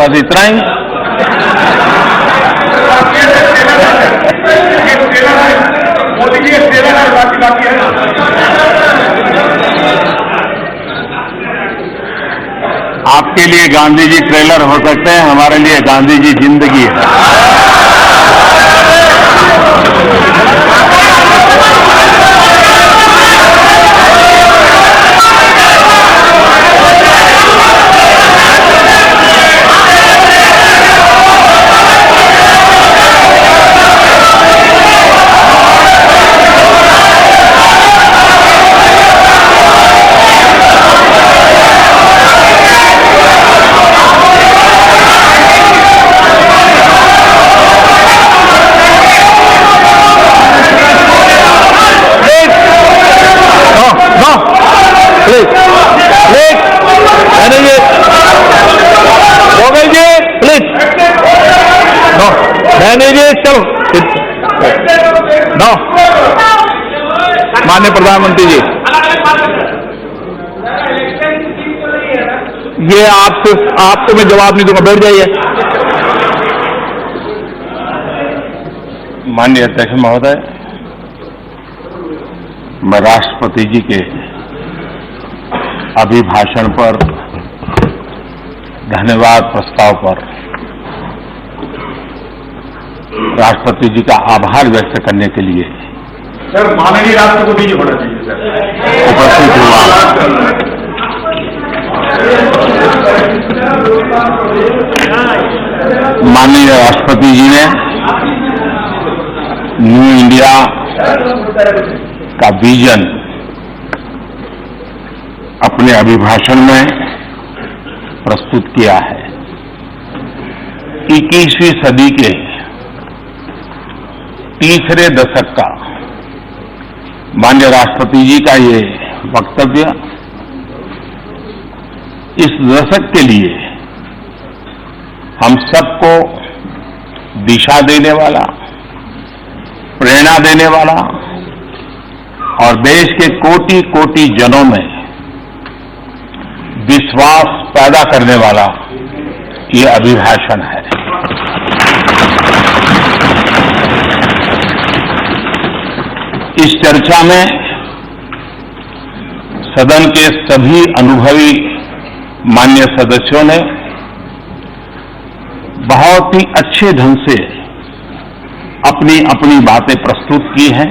बस इतना ही। मोदी जी बाकी है। आपके लिए गांधी जी ट्रेलर हो सकते हैं, हमारे लिए गांधी जी जिंदगी है। चलो नो, माननीय प्रधानमंत्री जी, ये आपको मैं जवाब नहीं दूंगा, बैठ जाइए। माननीय अध्यक्ष महोदय, मैं राष्ट्रपति जी के अभिभाषण पर धन्यवाद प्रस्ताव पर राष्ट्रपति जी का आभार व्यक्त करने के लिए सर माननीय राष्ट्रपति जी होना चाहिए सर उपस्थित हुआ। माननीय राष्ट्रपति जी ने न्यू इंडिया का विजन अपने अभिभाषण में प्रस्तुत किया है। 21वीं सदी के तीसरे दशक का माननीय राष्ट्रपति जी का ये वक्तव्य इस दशक के लिए हम सबको दिशा देने वाला, प्रेरणा देने वाला और देश के कोटि कोटि जनों में विश्वास पैदा करने वाला ये अभिभाषण है। इस चर्चा में सदन के सभी अनुभवी माननीय सदस्यों ने बहुत ही अच्छे ढंग से अपनी अपनी बातें प्रस्तुत की हैं,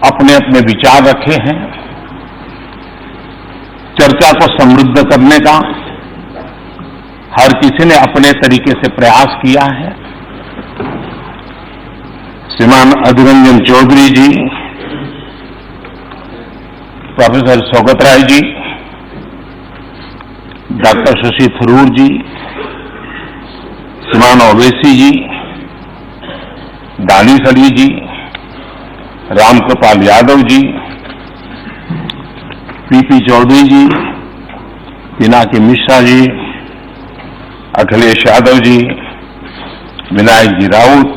अपने अपने विचार रखे हैं। चर्चा को समृद्ध करने का हर किसी ने अपने तरीके से प्रयास किया है। श्रीमान अधीर रंजन चौधरी जी, प्रोफेसर सौगत राय जी, डॉक्टर शशि थरूर जी, श्रीमान ओवैसी जी, दानिश अली जी, रामकृपाल यादव जी, पीपी चौधरी जी, पिनाकी मिश्रा जी, अखिलेश यादव जी, विनायक जी राउत,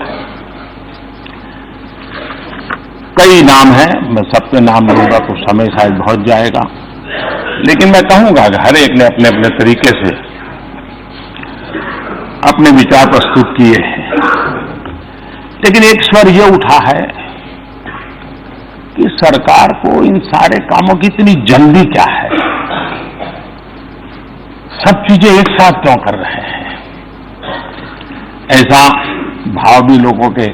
कई नाम हैं। मैं सबके नाम लूंगा तो समय शायद बहुत जाएगा, लेकिन मैं कहूंगा कि हर एक ने अपने अपने तरीके से अपने विचार प्रस्तुत किए हैं। लेकिन एक स्वर यह उठा है कि सरकार को इन सारे कामों की इतनी जल्दी क्या है, सब चीजें एक साथ क्यों कर रहे हैं। ऐसा भाव भी लोगों के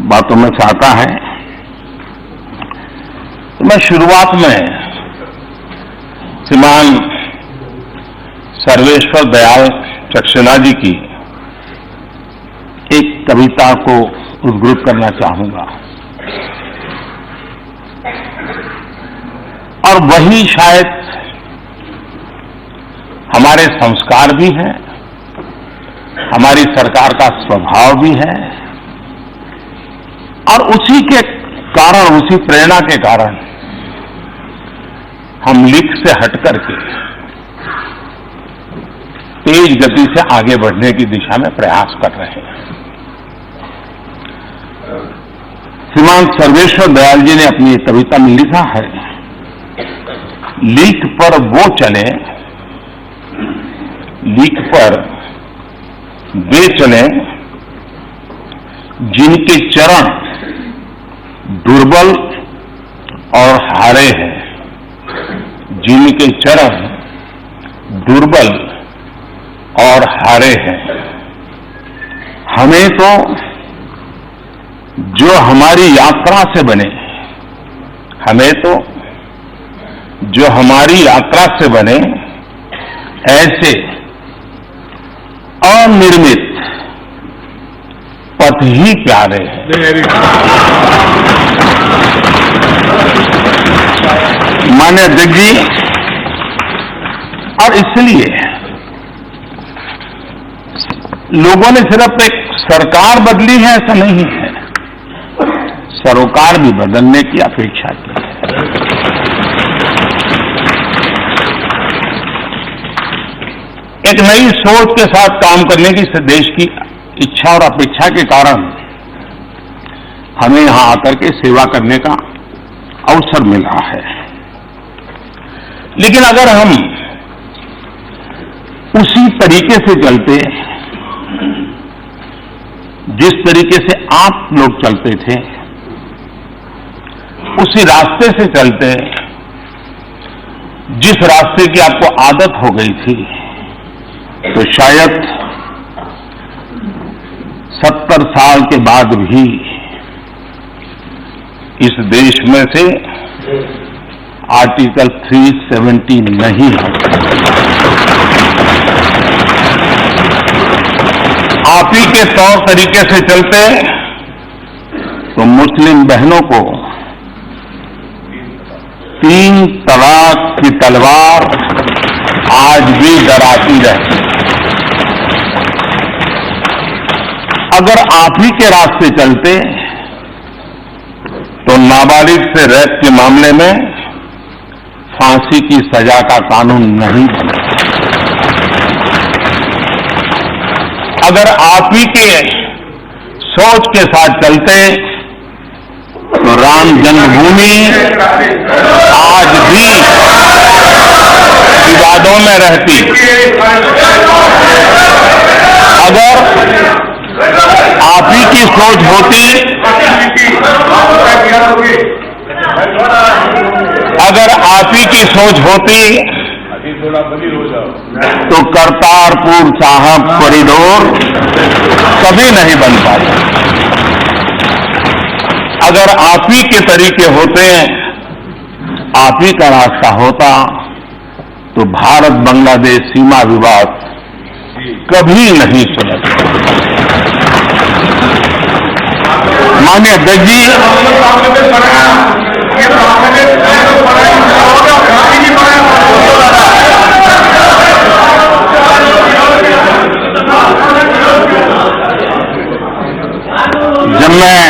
बातों में से आता है। तो मैं शुरुआत में श्रीमान सर्वेश्वर दयाल सक्सेना जी की एक कविता को उद्धृत करना चाहूंगा, और वही शायद हमारे संस्कार भी हैं, हमारी सरकार का स्वभाव भी है, और उसी के कारण, उसी प्रेरणा के कारण हम लिख से हट करके तेज गति से आगे बढ़ने की दिशा में प्रयास कर रहे हैं। श्रीमान सर्वेश्वर दयाल जी ने अपनी एक कविता में लिखा है, लीक पर वो चले लीक पर वे चले जिनके चरण दुर्बल और हारे हैं, जिनके चरण दुर्बल और हारे हैं। हमें तो जो हमारी यात्रा से बने, हमें तो जो हमारी यात्रा से बने ऐसे अनिर्मित पथ ही प्यारे हैं। माननीय अध्यक्ष जी, और इसलिए लोगों ने सिर्फ एक सरकार बदली है ऐसा नहीं है, सरोकार भी बदलने की अपेक्षा की है। एक नई सोच के साथ काम करने की इस देश की इच्छा और अपेक्षा के कारण हमें यहां आकर के सेवा करने का अवसर मिला है। लेकिन अगर हम उसी तरीके से चलते जिस तरीके से आप लोग चलते थे, उसी रास्ते से चलते जिस रास्ते की आपको आदत हो गई थी, तो शायद 70 साल के बाद भी इस देश में से आर्टिकल 370 नहीं है। आप ही के तौर तरीके से चलते तो मुस्लिम बहनों को 3 तलाक की तलवार आज भी डराती रहती। अगर आप ही के रास्ते चलते तो नाबालिग से रेप के मामले में फांसी की सजा का कानून नहीं बना। अगर आप ही के सोच के साथ चलते तो राम जन्मभूमि आज भी विवादों में रहती। अगर आप ही की सोच होती, अगर आप ही की सोच होती तो करतारपुर साहिब कॉरिडोर कभी नहीं बन पाता। अगर आप ही के तरीके होते, आप ही का रास्ता होता, तो भारत बांग्लादेश सीमा विवाद कभी नहीं सुलझता। माननीय अध्यक्ष जी, जब मैं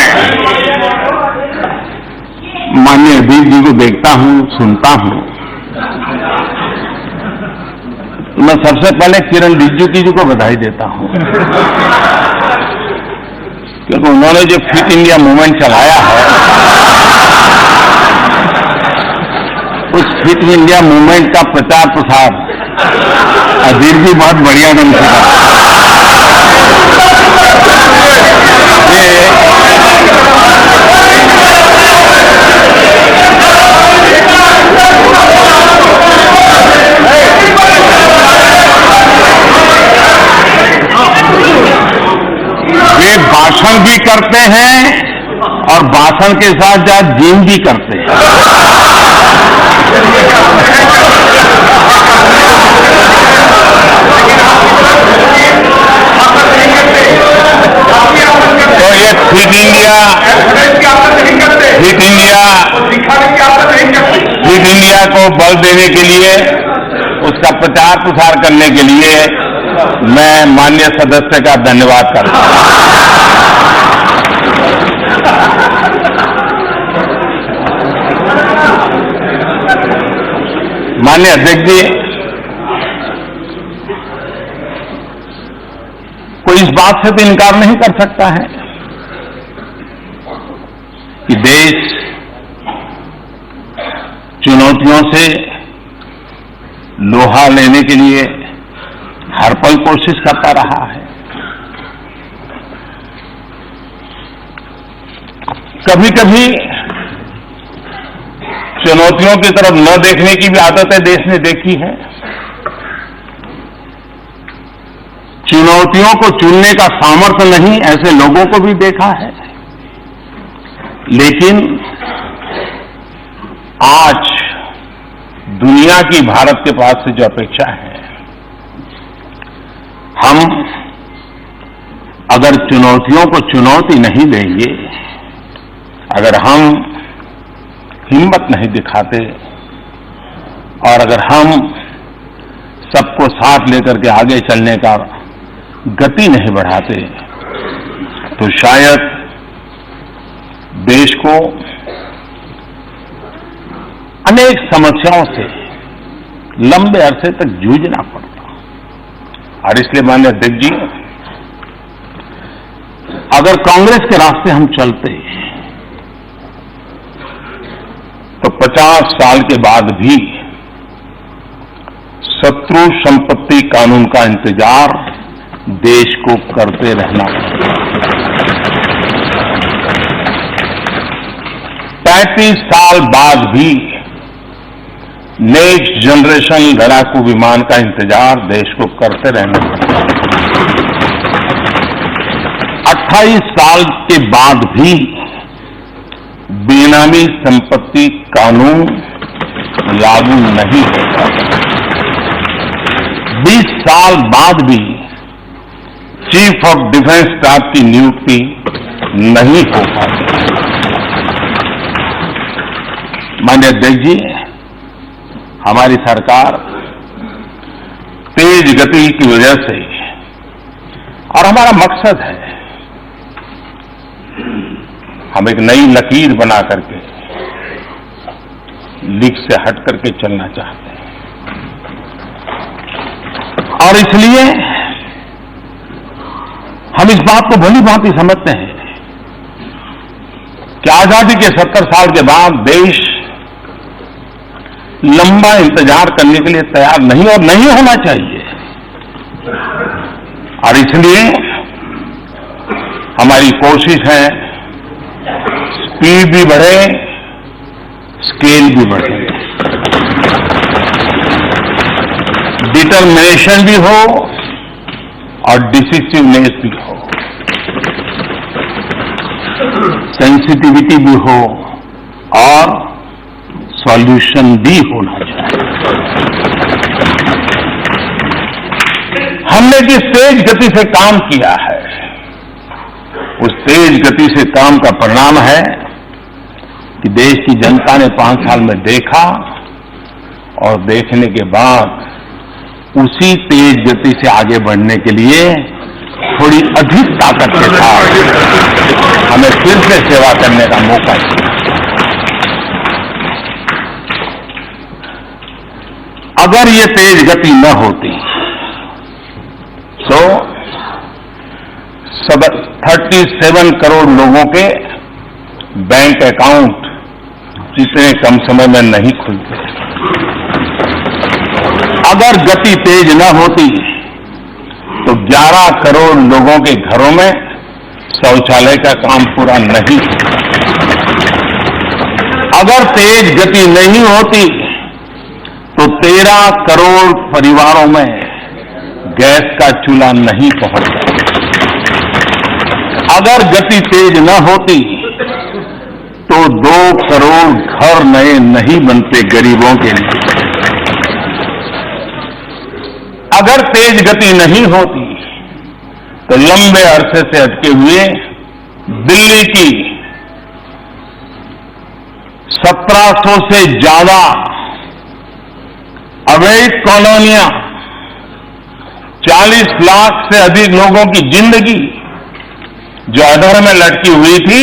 माननीय अध्यक्ष जी को देखता हूं, सुनता हूं, मैं सबसे पहले किरण रिजिजू जी को बधाई देता हूं, क्योंकि उन्होंने जो फिट इंडिया मूवमेंट चलाया है, उस फिट इंडिया मूवमेंट का प्रचार प्रसार अजीत जी बहुत बढ़िया ढंग से वे भाषण भी करते हैं और भाषण के साथ साथ जिम भी करते हैं। तो ये फिट इंडिया को बल देने के लिए, उसका प्रचार प्रसार करने के लिए मैं माननीय सदस्य का धन्यवाद करता हूं। माननीय अध्यक्ष जी, कोई इस बात से तो इनकार नहीं कर सकता है कि देश चुनौतियों से लोहा लेने के लिए हर पल कोशिश करता रहा है। कभी कभी चुनौतियों की तरफ न देखने की भी आदतें देश ने देखी है। चुनौतियों को चुनने का सामर्थ्य नहीं, ऐसे लोगों को भी देखा है। लेकिन आज दुनिया की भारत के पास से जो अपेक्षा है, हम अगर चुनौतियों को चुनौती नहीं देंगे, अगर हम हिम्मत नहीं दिखाते और अगर हम सबको साथ लेकर के आगे चलने का गति नहीं बढ़ाते, तो शायद देश को अनेक समस्याओं से लंबे अरसे तक जूझना पड़ता। और इसलिए माननीय अध्यक्ष जी, अगर कांग्रेस के रास्ते हम चलते तो 50 साल के बाद भी शत्रु संपत्ति कानून का इंतजार देश को करते रहना पड़ेगा। 35 साल बाद भी नेक्स्ट जनरेशन लड़ाकू विमान का इंतजार देश को करते रहना पड़ेगा। 28 साल के बाद भी बेनामी संपत्ति कानून लागू नहीं होगा। 20 साल बाद भी चीफ ऑफ डिफेंस स्टाफ की नियुक्ति नहीं हो पाती। माननीय अध्यक्ष जी, हमारी सरकार तेज गति की वजह से, और हमारा मकसद है, हम एक नई लकीर बना करके लीक से हट करके चलना चाहते हैं। और इसलिए हम इस बात को भली भांति समझते हैं कि आजादी के 70 साल के बाद देश लंबा इंतजार करने के लिए तैयार नहीं और नहीं होना चाहिए। और इसलिए हमारी कोशिश है स्पीड भी बढ़े, स्केल भी बढ़े, डिटर्मिनेशन भी हो और डिसिसिवनेस भी हो, सेंसिटिविटी भी हो और सॉल्यूशन भी होना चाहिए। हमने जिस तेज गति से काम किया है, उस तेज गति से काम का परिणाम है कि देश की जनता ने 5 साल में देखा और देखने के बाद उसी तेज गति से आगे बढ़ने के लिए थोड़ी अधिक ताकत के साथ हमें फिर से सेवा करने का मौका दिया। अगर ये तेज गति न होती तो 37 करोड़ लोगों के बैंक अकाउंट इतने कम समय में नहीं खुलते। अगर गति तेज न होती तो 11 करोड़ लोगों के घरों में शौचालय का काम पूरा नहीं होता। अगर तेज गति नहीं होती तो 13 करोड़ परिवारों में गैस का चूल्हा नहीं पहुंचता। अगर गति तेज न होती तो 2 करोड़ घर नए नहीं बनते गरीबों के लिए। अगर तेज गति नहीं होती तो लंबे अरसे से अटके हुए दिल्ली की 1700 से ज्यादा अवैध कॉलोनियां, 40 लाख से अधिक लोगों की जिंदगी जो अधर में लटकी हुई थी,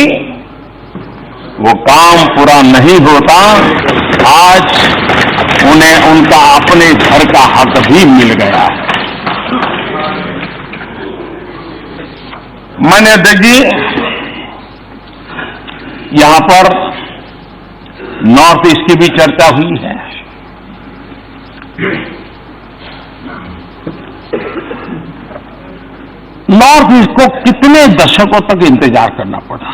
वो काम पूरा नहीं होता। आज उन्हें उनका अपने घर का हक भी मिल गया है। माननीय अध्यक्ष जी, यहां पर नॉर्थ ईस्ट की भी चर्चा हुई है। नॉर्थ ईस्ट को कितने दशकों तक इंतजार करना पड़ा।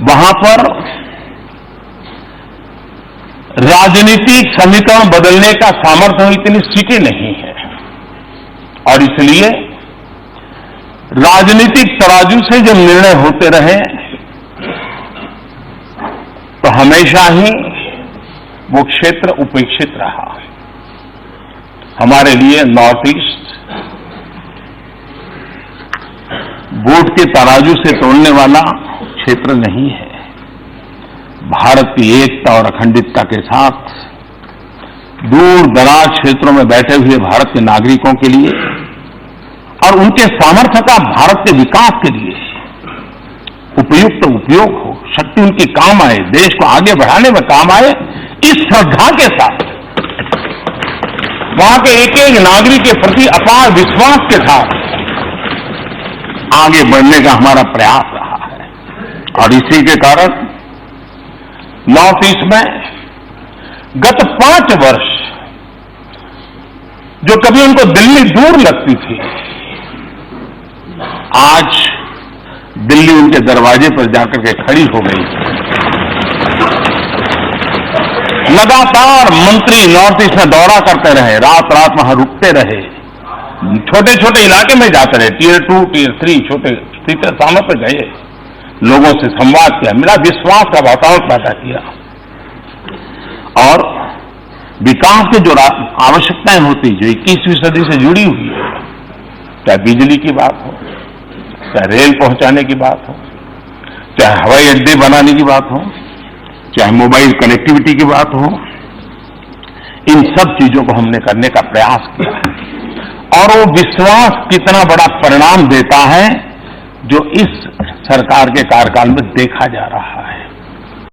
वहां पर राजनीतिक समीकरण बदलने का सामर्थ्य इतनी सीटें नहीं है और इसलिए राजनीतिक तराजू से जब निर्णय होते रहे तो हमेशा ही वो क्षेत्र उपेक्षित रहा। हमारे लिए नॉर्थ ईस्ट वोट के तराजू से तोड़ने वाला क्षेत्र नहीं है। भारत की एकता और अखंडितता के साथ दूर दराज क्षेत्रों में बैठे हुए भारत के नागरिकों के लिए और उनके सामर्थ्य का भारत के विकास के लिए उपयुक्त उपयोग हो, शक्ति उनकी काम आए, देश को आगे बढ़ाने में काम आए, इस श्रद्धा के साथ वहां के एक एक नागरिक के प्रति अपार विश्वास के साथ आगे बढ़ने का हमारा प्रयास रहा है। और इसी के कारण नॉर्थ ईस्ट में गत 5 वर्ष जो कभी उनको दिल्ली दूर लगती थी, आज दिल्ली उनके दरवाजे पर जाकर के खड़ी हो गई। लगातार मंत्री नॉर्थ ईस्ट में दौरा करते रहे, रात रात वहां रुकते रहे, छोटे छोटे इलाके में जाते रहे, टियर 2, टियर 3 छोटे स्थानों पर गए, लोगों से संवाद किया, मेरा विश्वास का वातावरण पैदा किया और विकास की जो आवश्यकताएं होती जो 21वीं सदी से जुड़ी हुई है, चाहे बिजली की बात हो, चाहे रेल पहुंचाने की बात हो, चाहे हवाई अड्डे बनाने की बात हो, चाहे मोबाइल कनेक्टिविटी की बात हो, इन सब चीजों को हमने करने का प्रयास किया है। और वो विश्वास कितना बड़ा परिणाम देता है जो इस सरकार के कार्यकाल में देखा जा रहा है।